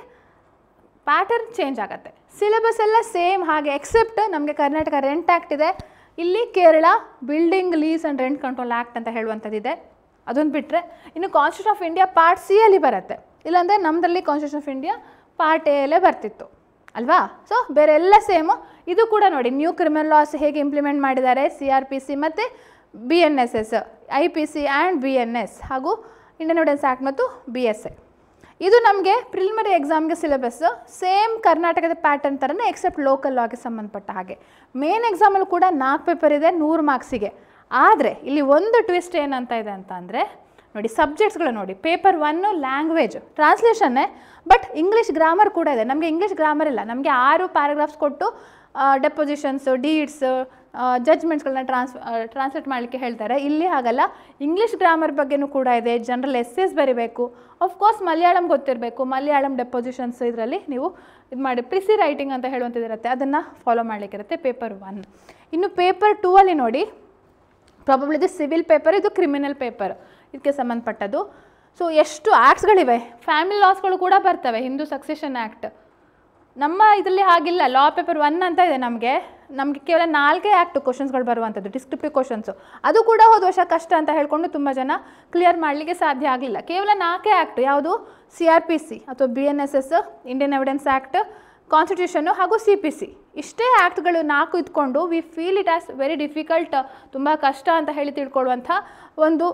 ಪ್ಯಾಟರ್ನ್ ಚೇಂಜ್ ಆಗುತ್ತೆ. ಸಿಲೆಬಸ್ ಎಲ್ಲ ಸೇಮ್ ಹಾಗೆ, ಎಕ್ಸೆಪ್ಟ್ ನಮಗೆ ಕರ್ನಾಟಕ ರೆಂಟ್ ಆ್ಯಕ್ಟ್ ಇದೆ, ಇಲ್ಲಿ Kerala building lease and rent control act ಅಂತ ಹೇಳುವಂಥದ್ದಿದೆ. ಅದೊಂದು ಬಿಟ್ಟರೆ ಇನ್ನು constitution of India part C ಅಲ್ಲಿ ಬರುತ್ತೆ. ಇಲ್ಲಾಂದರೆ ನಮ್ಮದಲ್ಲಿ constitution of India part A ಅಲ್ಲೇ ಬರ್ತಿತ್ತು ಅಲ್ವಾ. ಸೊ ಬೇರೆ ಎಲ್ಲ ಸೇಮು. ಇದು ಕೂಡ ನೋಡಿ, ನ್ಯೂ ಕ್ರಿಮಿನಲ್ ಲಾಸ್ ಹೇಗೆ ಇಂಪ್ಲಿಮೆಂಟ್ ಮಾಡಿದ್ದಾರೆ, CRPC ಮತ್ತು BNSS, IPC ಆ್ಯಂಡ್ BNS ಹಾಗೂ ಇಂಡಿಯನ್ ಎವಿಡೆನ್ಸ್ ಆ್ಯಕ್ಟ್ ಮತ್ತು BSA. ಇದು ನಮಗೆ ಪ್ರಿಲಿಮಿನರಿ ಎಕ್ಸಾಮ್ಗೆ ಸಿಲೆಬಸ್ ಸೇಮ್ ಕರ್ನಾಟಕದ ಪ್ಯಾಟರ್ನ್ ಥರನೇ, ಎಕ್ಸೆಪ್ಟ್ ಲೋಕಲ್ ಲಾಗೆ ಸಂಬಂಧಪಟ್ಟ ಹಾಗೆ. ಮೇನ್ ಎಕ್ಸಾಮಲ್ಲೂ ಕೂಡ 4 ಪೇಪರ್ ಇದೆ 100 ಮಾರ್ಕ್ಸಿಗೆ. ಆದರೆ ಇಲ್ಲಿ ಒಂದು ಟ್ವಿಸ್ಟ್ ಏನಂತ ಇದೆ ಅಂತ ಅಂದರೆ ನೋಡಿ, ಸಬ್ಜೆಕ್ಟ್ಸ್ಗಳು ನೋಡಿ, ಪೇಪರ್ 1 ಲ್ಯಾಂಗ್ವೇಜ್ ಟ್ರಾನ್ಸ್ಲೇಷನ್ನೇ, ಬಟ್ ಇಂಗ್ಲೀಷ್ ಗ್ರಾಮರ್ ಕೂಡ ಇದೆ. ನಮಗೆ ಇಂಗ್ಲೀಷ್ ಗ್ರಾಮರ್ ಇಲ್ಲ, ನಮಗೆ 6 ಪ್ಯಾರಾಗ್ರಾಫ್ಸ್ ಕೊಟ್ಟು ಡೆಪೊಸಿಷನ್ಸು, ಡೀಡ್ಸ್, ಜಡ್ಜ್ಮೆಂಟ್ಸ್ಗಳನ್ನ ಟ್ರಾನ್ಸ್ಲೇಟ್ ಮಾಡಲಿಕ್ಕೆ ಹೇಳ್ತಾರೆ. ಇಲ್ಲಿ ಹಾಗಲ್ಲ, ಇಂಗ್ಲೀಷ್ ಗ್ರಾಮರ್ ಬಗ್ಗೆನೂ ಕೂಡ ಇದೆ, ಜನರಲ್ ಎಸ್ಸೇಸ್ ಬರೀಬೇಕು, ಆಫ್ಕೋರ್ಸ್ ಮಲಯಾಳಂ ಗೊತ್ತಿರಬೇಕು, ಮಲಯಾಳಂ ಡೆಪೊಸಿಷನ್ಸ್ ಇದರಲ್ಲಿ ನೀವು ಇದು ಮಾಡಿ ಪ್ರಿಸಿ ರೈಟಿಂಗ್ ಅಂತ ಹೇಳುವಂಥದ್ದಿರುತ್ತೆ, ಅದನ್ನು ಫಾಲೋ ಮಾಡಲಿಕ್ಕಿರುತ್ತೆ ಪೇಪರ್ 1. ಇನ್ನು ಪೇಪರ್ 2 ಅಲ್ಲಿ ನೋಡಿ, ಪ್ರಾಬಬ್ಲಿ ಇದು ಸಿವಿಲ್ ಪೇಪರ್, ಇದು ಕ್ರಿಮಿನಲ್ ಪೇಪರ್, ಇದಕ್ಕೆ ಸಂಬಂಧಪಟ್ಟದ್ದು. ಸೊ ಎಷ್ಟು ಆ್ಯಕ್ಟ್ಸ್ಗಳಿವೆ, ಫ್ಯಾಮಿಲಿ ಲಾಸ್ಗಳು ಕೂಡ ಬರ್ತವೆ, ಹಿಂದೂ ಸಕ್ಸೆಷನ್ ಆ್ಯಕ್ಟ್. ನಮ್ಮ ಇದರಲ್ಲಿ ಹಾಗಿಲ್ಲ, ಲಾ ಪೇಪರ್ 1 ಅಂತ ಇದೆ ನಮಗೆ ಕೇವಲ 4 ಆ್ಯಕ್ಟ್ ಕ್ವಶನ್ಸ್ಗಳು ಬರುವಂಥದ್ದು, ಡಿಸ್ಕ್ರಿಪ್ಟಿವ್ ಕ್ವಶನ್ಸು. ಅದು ಕೂಡ ಹೋದ ವರ್ಷ ಕಷ್ಟ ಅಂತ ಹೇಳ್ಕೊಂಡು ತುಂಬ ಜನ ಕ್ಲಿಯರ್ ಮಾಡಲಿಕ್ಕೆ ಸಾಧ್ಯ ಆಗಲಿಲ್ಲ. ಕೇವಲ 4 ಆ್ಯಕ್ಟ್, ಯಾವುದು CRPC ಅಥವಾ BNSS, Indian evidence act, constitution ಹಾಗೂ CPC. ಇಷ್ಟೇ ಆ್ಯಕ್ಟ್ಗಳು 4 ಇದ್ಕೊಂಡು we feel it as very difficult, ತುಂಬ ಕಷ್ಟ ಅಂತ ಹೇಳಿ ತಿಳ್ಕೊಳ್ಳುವಂಥ ಒಂದು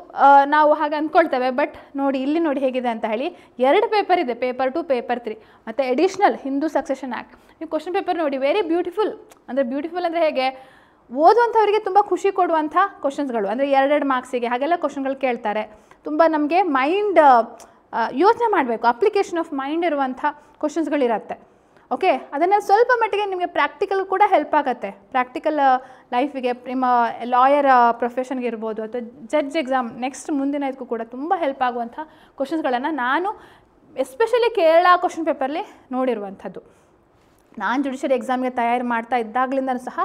ನಾವು ಹಾಗೆ ಅಂದ್ಕೊಳ್ತೇವೆ. ಬಟ್ ನೋಡಿ, ಇಲ್ಲಿ ನೋಡಿ ಹೇಗಿದೆ ಅಂತ ಹೇಳಿ, 2 ಪೇಪರ್ ಇದೆ, ಪೇಪರ್ 2, ಪೇಪರ್ 3 ಮತ್ತು ಎಡಿಷ್ನಲ್ ಹಿಂದೂ ಸಕ್ಸೆಷನ್ ಆ್ಯಕ್ಟ್. ನೀವು ಕ್ವಶನ್ ಪೇಪರ್ ನೋಡಿ, ವೆರಿ ಬ್ಯೂಟಿಫುಲ್ ಅಂದರೆ ಹೇಗೆ ಓದುವಂಥವರಿಗೆ ತುಂಬ ಖುಷಿ ಕೊಡುವಂಥ ಕ್ವಶನ್ಸ್ಗಳು, ಅಂದರೆ 2 ಮಾರ್ಕ್ಸಿಗೆ ಹಾಗೆಲ್ಲ ಕ್ವಶನ್ಗಳು ಕೇಳ್ತಾರೆ. ತುಂಬ ನಮಗೆ ಮೈಂಡ್ ಯೋಚನೆ ಮಾಡಬೇಕು, ಅಪ್ಲಿಕೇಶನ್ ಆಫ್ ಮೈಂಡ್ ಇರುವಂಥ ಕ್ವಶನ್ಸ್ಗಳಿರತ್ತೆ. ಓಕೆ, ಅದನ್ನು ಸ್ವಲ್ಪ ಮಟ್ಟಿಗೆ ನಿಮಗೆ ಪ್ರಾಕ್ಟಿಕಲ್ ಕೂಡ ಹೆಲ್ಪ್ ಆಗುತ್ತೆ. ಪ್ರಾಕ್ಟಿಕಲ್ ಲೈಫಿಗೆ, ನಿಮ್ಮ ಲಾಯರ್ ಪ್ರೊಫೆಷನ್ಗೆ ಇರ್ಬೋದು ಅಥವಾ ಜಡ್ಜ್ ಎಕ್ಸಾಮ್ ನೆಕ್ಸ್ಟ್ ಮುಂದಿನ ಇದಕ್ಕೂ ಕೂಡ ತುಂಬ ಹೆಲ್ಪ್ ಆಗುವಂಥ ಕ್ವಶನ್ಸ್ಗಳನ್ನು ನಾನು ಎಸ್ಪೆಷಲಿ ಕೇರಳ ಕ್ವಶನ್ ಪೇಪರ್ಲಿ ನೋಡಿರುವಂಥದ್ದು. ನಾನು ಜುಡಿಷಿಯರಿ ಎಕ್ಸಾಮ್ಗೆ ತಯಾರಿ ಮಾಡ್ತಾ ಇದ್ದಾಗಲಿಂದ ಸಹ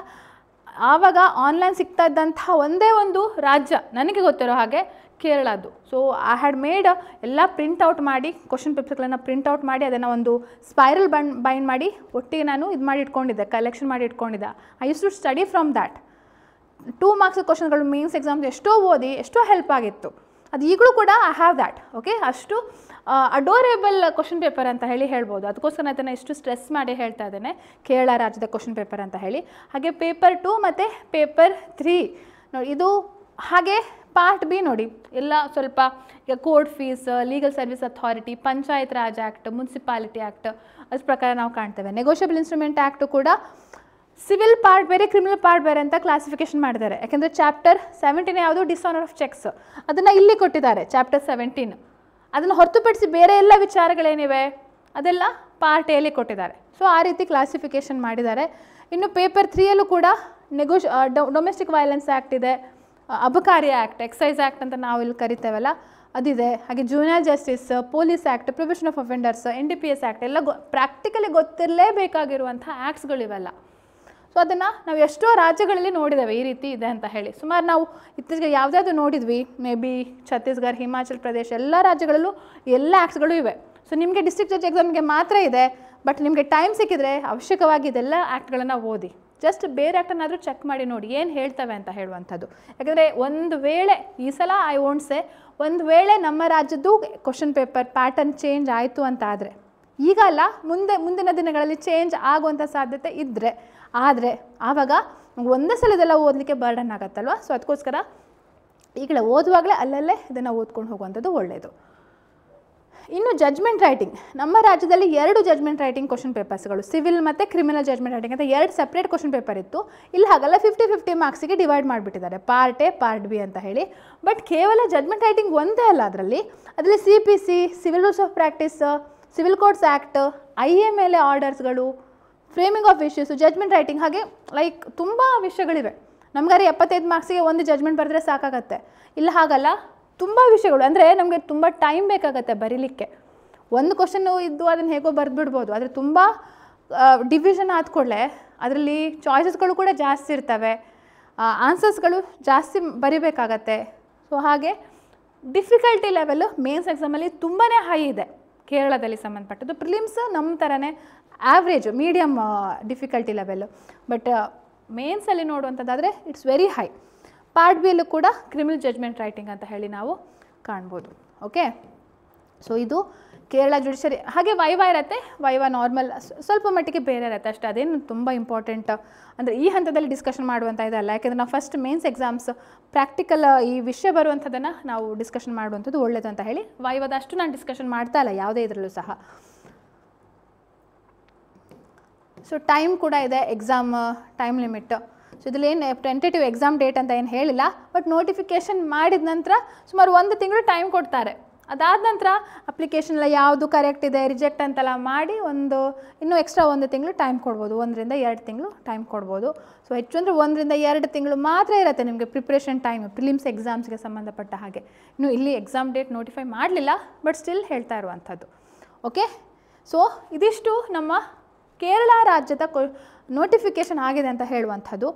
ಆವಾಗ ಆನ್ಲೈನ್ ಸಿಗ್ತಾ ಇದ್ದಂಥ ಒಂದೇ ಒಂದು ರಾಜ್ಯ ನನಗೆ ಗೊತ್ತಿರೋ ಹಾಗೆ ಕೇರಳದ್ದು. ಸೊ ಐ ಹ್ಯಾಡ್ ಮೇಡ್ ಎಲ್ಲ ಪ್ರಿಂಟ್ಔಟ್ ಮಾಡಿ, ಕ್ವಶನ್ ಪೇಪರ್ಗಳನ್ನು ಪ್ರಿಂಟ್ಔಟ್ ಮಾಡಿ, ಅದನ್ನು ಒಂದು ಸ್ಪೈರಲ್ ಬೈಂಡ್ ಮಾಡಿ ಒಟ್ಟಿಗೆ ನಾನು ಇದು ಮಾಡಿ ಇಟ್ಕೊಂಡಿದ್ದೆ, ಕಲೆಕ್ಷನ್ ಮಾಡಿ ಇಟ್ಕೊಂಡಿದ್ದೆ. I use to study from that. 2 marks ಕ್ವಶನ್ಗಳು ಮೇನ್ಸ್ ಎಕ್ಸಾಮ್ಗೆ ಎಷ್ಟೋ ಓದಿ ಎಷ್ಟೋ ಹೆಲ್ಪ್ ಆಗಿತ್ತು. ಅದು ಈಗಲೂ ಕೂಡ ಐ ಹ್ಯಾವ್ ದ್ಯಾಟ್. ಓಕೆ, ಅಷ್ಟು ಅಡೋರೇಬಲ್ ಕ್ವಶನ್ ಪೇಪರ್ ಅಂತ ಹೇಳ್ಬೋದು. ಅದಕ್ಕೋಸ್ಕರ ಅದನ್ನು ಎಷ್ಟು ಸ್ಟ್ರೆಸ್ ಮಾಡಿ ಹೇಳ್ತಾ ಇದ್ದೇನೆ, ಕೇರಳ ರಾಜ್ಯದ ಕ್ವಶನ್ ಪೇಪರ್ ಅಂತ ಹೇಳಿ. ಹಾಗೆ ಪೇಪರ್ 2 ಮತ್ತು ಪೇಪರ್ 3 ನೋಡಿ, ಇದು ಹಾಗೆ ಪಾರ್ಟ್ ಬಿ ನೋಡಿ, ಎಲ್ಲ ಸ್ವಲ್ಪ ಈಗ court fees, legal service authority, panchayat Raj act, municipality act, ಅದ್ರ ಪ್ರಕಾರ ನಾವು ಕಾಣ್ತೇವೆ. ನೆಗೋಷಿಯಬಲ್ ಇನ್ಸ್ಟ್ರೂಮೆಂಟ್ ಆ್ಯಕ್ಟು ಕೂಡ ಸಿವಿಲ್ ಪಾರ್ಟ್ ಬೇರೆ, ಕ್ರಿಮಿನಲ್ ಪಾರ್ಟ್ ಬೇರೆ ಅಂತ ಕ್ಲಾಸಿಫಿಕೇಶನ್ ಮಾಡಿದ್ದಾರೆ. ಯಾಕೆಂದರೆ ಚಾಪ್ಟರ್ 17 ಯಾವುದು, ಡಿಸಾನರ್ ಆಫ್ ಚೆಕ್ಸ್, ಅದನ್ನು ಇಲ್ಲಿ ಕೊಟ್ಟಿದ್ದಾರೆ ಚಾಪ್ಟರ್ 17. ಅದನ್ನು ಹೊರತುಪಡಿಸಿ ಬೇರೆ ಎಲ್ಲ ವಿಚಾರಗಳೇನಿವೆ ಅದೆಲ್ಲ ಪಾರ್ಟ್ ಎಲ್ಲಿ ಕೊಟ್ಟಿದ್ದಾರೆ. ಸೊ ಆ ರೀತಿ ಕ್ಲಾಸಿಫಿಕೇಶನ್ ಮಾಡಿದ್ದಾರೆ. ಇನ್ನು ಪೇಪರ್ 3ಯಲ್ಲೂ ಕೂಡ ಡೊಮೆಸ್ಟಿಕ್ ವೈಲೆನ್ಸ್ ಆ್ಯಕ್ಟ್ ಇದೆ, ಅಬಕಾರಿ ಆ್ಯಕ್ಟ್, ಎಕ್ಸೈಸ್ ಆ್ಯಕ್ಟ್ ಅಂತ ನಾವು ಇಲ್ಲಿ ಕರಿತೇವಲ್ಲ ಅದಿದೆ. ಹಾಗೆ junior justice, police act, prevention of offenders, NDPS act ಎಲ್ಲ ಪ್ರಾಕ್ಟಿಕಲಿ ಗೊತ್ತಿರಲೇಬೇಕಾಗಿರುವಂಥ ಆ್ಯಕ್ಟ್ಸ್ಗಳಿವೆಲ್ಲ. ಸೊ ಅದನ್ನು ನಾವು ಎಷ್ಟೋ ರಾಜ್ಯಗಳಲ್ಲಿ ನೋಡಿದ್ದೇವೆ ಈ ರೀತಿ ಇದೆ ಅಂತ ಹೇಳಿ. ಸುಮಾರು ನಾವು ಇತ್ತೀಚೆಗೆ ಯಾವುದಾದ್ರು ನೋಡಿದ್ವಿ, ಮೇ ಬಿ ಛತ್ತೀಸ್ಗಢ, ಹಿಮಾಚಲ್ ಪ್ರದೇಶ, ಎಲ್ಲ ರಾಜ್ಯಗಳಲ್ಲೂ ಎಲ್ಲ ಆ್ಯಕ್ಟ್ಸ್ಗಳು ಇವೆ. ಸೊ ನಿಮಗೆ ಡಿಸ್ಟ್ರಿಕ್ಟ್ ಜಡ್ಜ್ ಎಕ್ಸಾಮ್ಗೆ ಮಾತ್ರ ಇದೆ, ಬಟ್ ನಿಮಗೆ ಟೈಮ್ ಸಿಕ್ಕಿದ್ರೆ ಅವಶ್ಯಕವಾಗಿ ಇದೆಲ್ಲ ಆ್ಯಕ್ಟ್ಗಳನ್ನು ಓದಿ. ಜಸ್ಟ್ ಬೇರೆ ಆ್ಯಕ್ಟನ್ನಾದರೂ ಚೆಕ್ ಮಾಡಿ ನೋಡಿ ಏನು ಹೇಳ್ತವೆ ಅಂತ ಹೇಳುವಂಥದ್ದು. ಯಾಕಂದರೆ ಒಂದು ವೇಳೆ ಈ ಸಲ ಐ ವೋಂಟ್ ಸೇ, ಒಂದು ವೇಳೆ ನಮ್ಮ ರಾಜ್ಯದ್ದು ಕ್ವಶನ್ ಪೇಪರ್ ಪ್ಯಾಟರ್ನ್ ಚೇಂಜ್ ಆಯಿತು ಅಂತ ಆದರೆ, ಈಗ ಅಲ್ಲ ಮುಂದಿನ ದಿನಗಳಲ್ಲಿ ಚೇಂಜ್ ಆಗುವಂಥ ಸಾಧ್ಯತೆ ಇದ್ದರೆ, ಆದರೆ ಆವಾಗ ಒಂದೇ ಸಲ ಇದೆಲ್ಲ ಓದಲಿಕ್ಕೆ ಬರ್ಡನ್ ಆಗುತ್ತಲ್ವ. ಸೊ ಅದಕ್ಕೋಸ್ಕರ ಈಗಲೇ ಓದುವಾಗಲೇ ಅಲ್ಲಲ್ಲೇ ಇದನ್ನು ಓದ್ಕೊಂಡು ಹೋಗುವಂಥದ್ದು ಒಳ್ಳೆಯದು. ಇನ್ನು ಜಡ್ಜ್ಮೆಂಟ್ ರೈಟಿಂಗ್, ನಮ್ಮ ರಾಜ್ಯದಲ್ಲಿ 2 ಜಡ್ಜ್ಮೆಂಟ್ ರೈಟಿಂಗ್ ಕ್ವಶನ್ ಪೇಪರ್ಸ್ಗಳು, ಸಿವಿಲ್ ಮತ್ತು ಕ್ರಿಮಿನಲ್ ಜಡ್ಜ್ಮೆಂಟ್ ರೈಟಿಂಗ್ ಅಂತ 2 ಸಪ್ರೇಟ್ ಕ್ವಶನ್ ಪೇಪರ್ ಇತ್ತು. ಇಲ್ಲಿ ಹಾಗಲ್ಲ 50-50 ಮಾರ್ಕ್ಸಿಗೆ ಡಿವೈಡ್ ಮಾಡಿಬಿಟ್ಟಿದ್ದಾರೆ, ಪಾರ್ಟ್ ಎ ಪಾರ್ಟ್ ಬಿ ಅಂತ ಹೇಳಿ. ಬಟ್ ಕೇವಲ ಜಡ್ಜ್ಮೆಂಟ್ ರೈಟಿಂಗ್ ಒಂದೇ ಅಲ್ಲ, ಅದರಲ್ಲಿ CPC, civil rules of practice, civil courts act, IMLA ಆರ್ಡರ್ಸ್ಗಳು, framing of issues, judgment writing, ಹಾಗೆ ಲೈಕ್ ತುಂಬ ವಿಷಯಗಳಿವೆ. ನಮಗಾರೆ 75 ಮಾರ್ಕ್ಸಿಗೆ ಒಂದು ಜಡ್ಜ್ಮೆಂಟ್ ಬರೆದ್ರೆ ಸಾಕಾಗತ್ತೆ. ಇಲ್ಲ ಹಾಗಲ್ಲ, ತುಂಬ ವಿಷಯಗಳು, ಅಂದರೆ ನಮಗೆ ತುಂಬ ಟೈಮ್ ಬೇಕಾಗತ್ತೆ ಬರೀಲಿಕ್ಕೆ. ಒಂದು ಕ್ವಶನ್ನು ಇದ್ದು ಅದನ್ನು ಹೇಗೋ ಬರೆದ್ಬಿಡ್ಬೋದು, ಆದರೆ ತುಂಬ ಡಿವಿಷನ್ ಆದ ಕೂಡಲೇ ಅದರಲ್ಲಿ ಚಾಯ್ಸಸ್ಗಳು ಕೂಡ ಜಾಸ್ತಿ ಇರ್ತವೆ, ಆನ್ಸರ್ಸ್ಗಳು ಜಾಸ್ತಿ ಬರಿಬೇಕಾಗತ್ತೆ. ಸೊ ಹಾಗೆ ಡಿಫಿಕಲ್ಟಿ ಲೆವೆಲ್ಲು ಮೇನ್ಸ್ ಎಕ್ಸಾಮಲ್ಲಿ ತುಂಬಾ ಹೈ ಇದೆ ಕೇರಳದಲ್ಲಿ ಸಂಬಂಧಪಟ್ಟದ್ದು. ಪ್ರಿಲಿಮ್ಸ್ ನಮ್ಮ ಥರನೇ average medium difficulty level. But ಮೇನ್ಸಲ್ಲಿ ನೋಡುವಂಥದ್ದಾದರೆ ಇಟ್ಸ್ ವೆರಿ ಹೈ. ಪಾರ್ಟ್ ಬಿಯಲ್ಲೂ ಕೂಡ ಕ್ರಿಮಿನಲ್ ಜಡ್ಜ್ಮೆಂಟ್ ರೈಟಿಂಗ್ ಅಂತ ಹೇಳಿ ನಾವು ಕಾಣ್ಬೋದು. ಓಕೆ, ಸೊ ಇದು ಕೇರಳ ಜುಡಿಷರಿ. ಹಾಗೆ ವೈವಾ ಇರುತ್ತೆ, ವೈವಾ ನಾರ್ಮಲ್ ಸ್ವಲ್ಪ ಮಟ್ಟಿಗೆ ಬೇರೆ ಇರುತ್ತೆ ಅಷ್ಟೇ, ಅದೇನು ತುಂಬ ಇಂಪಾರ್ಟೆಂಟ್ ಅಂದರೆ ಈ ಹಂತದಲ್ಲಿ ಡಿಸ್ಕಷನ್ ಮಾಡುವಂಥ ಇದಲ್ಲ. ಯಾಕೆಂದರೆ ನಾವು ಫಸ್ಟ್ ಮೇನ್ಸ್ ಎಕ್ಸಾಮ್ಸ್ ಪ್ರಾಕ್ಟಿಕಲ್ ಈ ವಿಷಯ ಬರುವಂಥದ್ದನ್ನು ನಾವು ಡಿಸ್ಕಷನ್ ಮಾಡುವಂಥದ್ದು ಒಳ್ಳೆಯದು ಅಂತ ಹೇಳಿ ವೈವಾದ ಅಷ್ಟು ನಾನು ಡಿಸ್ಕಷನ್ ಮಾಡ್ತಾ ಇಲ್ಲ ಯಾವುದೇ ಇದರಲ್ಲೂ ಸಹ. ಸೊ ಟೈಮ್ ಕೂಡ ಇದೆ, ಎಕ್ಸಾಮ್ ಟೈಮ್ ಲಿಮಿಟ್. ಸೊ ಇದರಲ್ಲಿ ಏನು ಟೆಂಟೇಟಿವ್ ಎಕ್ಸಾಮ್ ಡೇಟ್ ಅಂತ ಏನು ಹೇಳಿಲ್ಲ, ಬಟ್ ನೋಟಿಫಿಕೇಷನ್ ಮಾಡಿದ ನಂತರ ಸುಮಾರು 1 ತಿಂಗಳು ಟೈಮ್ ಕೊಡ್ತಾರೆ. ಅದಾದ ನಂತರ ಅಪ್ಲಿಕೇಶನ್ ಎಲ್ಲ ಯಾವುದು ಕರೆಕ್ಟ್ ಇದೆ ರಿಜೆಕ್ಟ್ ಅಂತೆಲ್ಲ ಮಾಡಿ ಇನ್ನೂ ಎಕ್ಸ್ಟ್ರಾ 1 ತಿಂಗಳು ಟೈಮ್ ಕೊಡ್ಬೋದು, 1 ರಿಂದ 2 ತಿಂಗಳು ಟೈಮ್ ಕೊಡ್ಬೋದು. ಸೊ ಹೆಚ್ಚು ಅಂದರೆ 1 ರಿಂದ 2 ತಿಂಗಳು ಮಾತ್ರ ಇರುತ್ತೆ ನಿಮಗೆ ಪ್ರಿಪ್ರೇಷನ್ ಟೈಮ್ ಪ್ರಿಲಿಮ್ಸ್ ಎಕ್ಸಾಮ್ಸ್ಗೆ ಸಂಬಂಧಪಟ್ಟ ಹಾಗೆ. ಇನ್ನು ಇಲ್ಲಿ ಎಕ್ಸಾಮ್ ಡೇಟ್ ನೋಟಿಫೈ ಮಾಡಲಿಲ್ಲ, ಬಟ್ ಸ್ಟಿಲ್ ಹೇಳ್ತಾ ಇರುವಂಥದ್ದು. ಓಕೆ, ಸೊ ಇದಿಷ್ಟು ನಮ್ಮ ಕೇರಳ ರಾಜ್ಯದ ನೋಟಿಫಿಕೇಷನ್ ಆಗಿದೆ ಅಂತ ಹೇಳುವಂಥದ್ದು.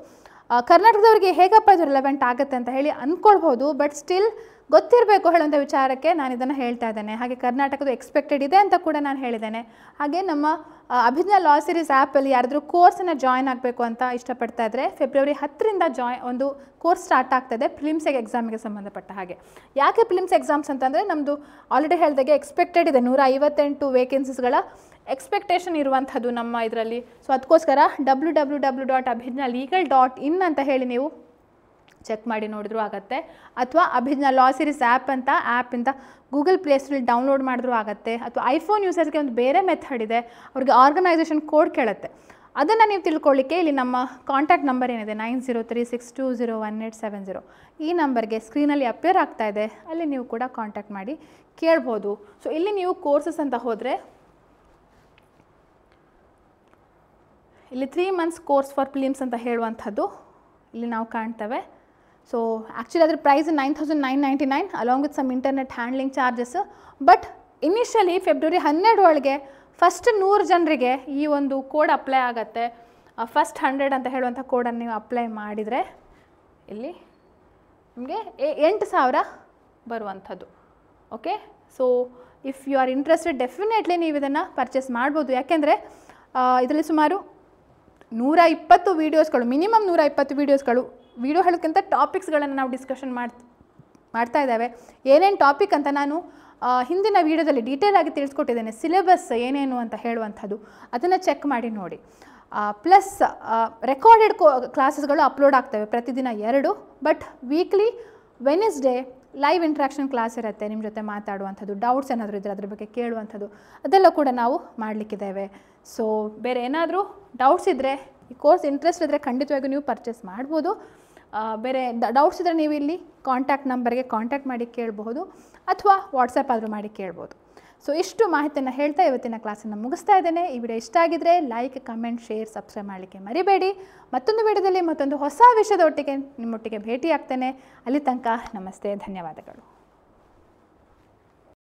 ಕರ್ನಾಟಕದವರಿಗೆ ಹೇಗಪ್ಪ ಇದು ರಿಲೆವೆಂಟ್ ಆಗುತ್ತೆ ಅಂತ ಹೇಳಿ ಅಂದ್ಕೊಳ್ಬೋದು, ಬಟ್ ಸ್ಟಿಲ್ ಗೊತ್ತಿರಬೇಕು ಹೇಳುವಂಥ ವಿಚಾರಕ್ಕೆ ನಾನು ಇದನ್ನು ಹೇಳ್ತಾ ಇದ್ದೇನೆ. ಹಾಗೆ ಕರ್ನಾಟಕದ ಎಕ್ಸ್ಪೆಕ್ಟೆಡ್ ಇದೆ ಅಂತ ಕೂಡ ನಾನು ಹೇಳಿದ್ದೇನೆ. ಹಾಗೆ ನಮ್ಮ ಅಭಿಜ್ಞಾ ಲಾ ಸಿರೀಸ್ ಆ್ಯಪಲ್ಲಿ ಯಾರಾದರೂ ಕೋರ್ಸನ್ನು ಜಾಯ್ನ್ ಆಗಬೇಕು ಅಂತ ಇಷ್ಟಪಡ್ತಾ ಇದ್ದರೆ ಫೆಬ್ರವರಿ 10ರಿಂದ ಒಂದು ಕೋರ್ಸ್ ಸ್ಟಾರ್ಟ್ ಆಗ್ತದೆ ಪ್ರಿಲಿಮ್ಸ್ ಎಕ್ಸಾಮಿಗೆ ಸಂಬಂಧಪಟ್ಟ ಹಾಗೆ. ಯಾಕೆ ಪ್ರಿಲಿಮ್ಸ್ ಎಕ್ಸಾಮ್ಸ್ ಅಂತಂದರೆ ನಮ್ಮದು ಆಲ್ರೆಡಿ ಹೇಳಿದಾಗೆ ಎಕ್ಸ್ಪೆಕ್ಟೆಡ್ ಇದೆ 158 ವೇಕೆನ್ಸೀಸ್ಗಳ ಎಕ್ಸ್ಪೆಕ್ಟೇಷನ್ ಇರುವಂಥದ್ದು ನಮ್ಮ ಇದರಲ್ಲಿ. ಸೊ ಅದಕ್ಕೋಸ್ಕರ www.abhijnalegal.in ಅಂತ ಹೇಳಿ ನೀವು ಚೆಕ್ ಮಾಡಿ ನೋಡಿದ್ರೂ ಆಗುತ್ತೆ, ಅಥವಾ ಅಭಿಜ್ಞಾ ಲಾ ಸಿರೀಸ್ ಆ್ಯಪಿಂದ ಗೂಗಲ್ ಪ್ಲೇಸ್ಟೋರಲ್ಲಿ ಡೌನ್ಲೋಡ್ ಮಾಡಿದ್ರೂ ಆಗುತ್ತೆ. ಅಥವಾ ಐಫೋನ್ ಯೂಸರ್ಸ್ಗೆ ಒಂದು ಬೇರೆ ಮೆಥಡ್ ಇದೆ, ಅವ್ರಿಗೆ ಆರ್ಗನೈಸೇಷನ್ ಕೋಡ್ ಕೇಳುತ್ತೆ. ಅದನ್ನು ನೀವು ತಿಳ್ಕೊಳ್ಳಿಕ್ಕೆ ಇಲ್ಲಿ ನಮ್ಮ ಕಾಂಟ್ಯಾಕ್ಟ್ ನಂಬರ್ ಏನಿದೆ 9036201870 ಈ ನಂಬರ್ಗೆ ಸ್ಕ್ರೀನಲ್ಲಿ ಅಪಿಯರ್ ಆಗ್ತಾ ಇದೆ, ಅಲ್ಲಿ ನೀವು ಕೂಡ ಕಾಂಟ್ಯಾಕ್ಟ್ ಮಾಡಿ ಕೇಳ್ಬೋದು. ಸೊ ಇಲ್ಲಿ ನೀವು ಕೋರ್ಸಸ್ ಅಂತ ಹೋದರೆ ಇಲ್ಲಿ 3 months ಕೋರ್ಸ್ ಫಾರ್ ಪ್ರಿಲಿಮ್ಸ್ ಅಂತ ಹೇಳುವಂಥದ್ದು ಇಲ್ಲಿ ನಾವು ಕಾಣ್ತೇವೆ. ಸೊ ಆ್ಯಕ್ಚುಲಿ ಅದರ price 9999 along with some internet handling charges. But initially February 12 ಒಳಗೆ ಫಸ್ಟ್ 100 ಜನರಿಗೆ ಈ ಒಂದು ಕೋಡ್ ಅಪ್ಲೈ ಆಗುತ್ತೆ. ಫಸ್ಟ್ 100 ಅಂತ ಹೇಳುವಂಥ ಕೋಡನ್ನು ನೀವು ಅಪ್ಲೈ ಮಾಡಿದರೆ ಇಲ್ಲಿ ನಿಮಗೆ 8000 ಬರುವಂಥದ್ದು. Okay, so if you are interested definitely ನೀವು ಇದನ್ನು ಪರ್ಚೇಸ್ ಮಾಡ್ಬೋದು. ಯಾಕೆಂದರೆ ಇದರಲ್ಲಿ ಸುಮಾರು 120 ವೀಡಿಯೋಸ್ಗಳು, ಮಿನಿಮಮ್ 120 ವೀಡಿಯೋಸ್ಗಳು, ವೀಡಿಯೋ ಹೇಳೋಕ್ಕಿಂತ ಟಾಪಿಕ್ಸ್ಗಳನ್ನು ನಾವು ಡಿಸ್ಕಷನ್ ಮಾಡ್ತಾ ಇದ್ದಾವೆ. ಏನೇನು ಟಾಪಿಕ್ ಅಂತ ನಾನು ಹಿಂದಿನ ವೀಡಿಯೋದಲ್ಲಿ ಡೀಟೇಲ್ ಆಗಿ ತಿಳಿಸ್ಕೊಟ್ಟಿದ್ದೇನೆ. ಸಿಲೆಬಸ್ ಏನೇನು ಅಂತ ಹೇಳುವಂಥದ್ದು ಅದನ್ನು ಚೆಕ್ ಮಾಡಿ ನೋಡಿ. ಪ್ಲಸ್ ರೆಕಾರ್ಡೆಡ್ ಕ್ಲಾಸಸ್ಗಳು ಅಪ್ಲೋಡ್ ಆಗ್ತವೆ ಪ್ರತಿದಿನ 2. But weekly Wednesday live interaction class ಇರುತ್ತೆ, ನಿಮ್ಮ ಜೊತೆ ಮಾತಾಡುವಂಥದ್ದು, ಡೌಟ್ಸ್ ಏನಾದರೂ ಇದ್ದರೆ ಅದ್ರ ಬಗ್ಗೆ ಕೇಳುವಂಥದ್ದು ಅದೆಲ್ಲ ಕೂಡ ನಾವು ಮಾಡಲಿಕ್ಕಿದ್ದೇವೆ. ಸೊ ಬೇರೆ ಏನಾದರೂ ಡೌಟ್ಸ್ ಇದ್ದರೆ, ಈ ಕೋರ್ಸ್ ಇಂಟ್ರೆಸ್ಟ್ ಇದ್ದರೆ ಖಂಡಿತವಾಗಿಯೂ ನೀವು ಪರ್ಚೇಸ್ ಮಾಡ್ಬೋದು. ಬೇರೆ ಡೌಟ್ಸ್ ಇದ್ದರೆ ನೀವು ಇಲ್ಲಿ ಕಾಂಟ್ಯಾಕ್ಟ್ ನಂಬರ್ಗೆ ಕಾಂಟ್ಯಾಕ್ಟ್ ಮಾಡಿ ಕೇಳಬಹುದು, ಅಥವಾ ವಾಟ್ಸಪ್ ಆದರೂ ಮಾಡಿ ಕೇಳ್ಬೋದು. ಸೊ ಇಷ್ಟು ಮಾಹಿತಿಯನ್ನು ಹೇಳ್ತಾ ಇವತ್ತಿನ ಕ್ಲಾಸನ್ನು ಮುಗಿಸ್ತಾ ಇದ್ದೇನೆ. ಈ ವಿಡಿಯೋ ಇಷ್ಟ ಆಗಿದ್ದರೆ ಲೈಕ್, ಕಮೆಂಟ್, ಶೇರ್, ಸಬ್ಸ್ಕ್ರೈಬ್ ಮಾಡಲಿಕ್ಕೆ ಮರಿಬೇಡಿ. ಮತ್ತೊಂದು ವಿಡಿಯೋದಲ್ಲಿ ಮತ್ತೊಂದು ಹೊಸ ವಿಷಯದೊಟ್ಟಿಗೆ ನಿಮ್ಮೊಟ್ಟಿಗೆ ಭೇಟಿ ಆಗ್ತೇನೆ. ಅಲ್ಲಿ ತನಕ ನಮಸ್ತೆ, ಧನ್ಯವಾದಗಳು.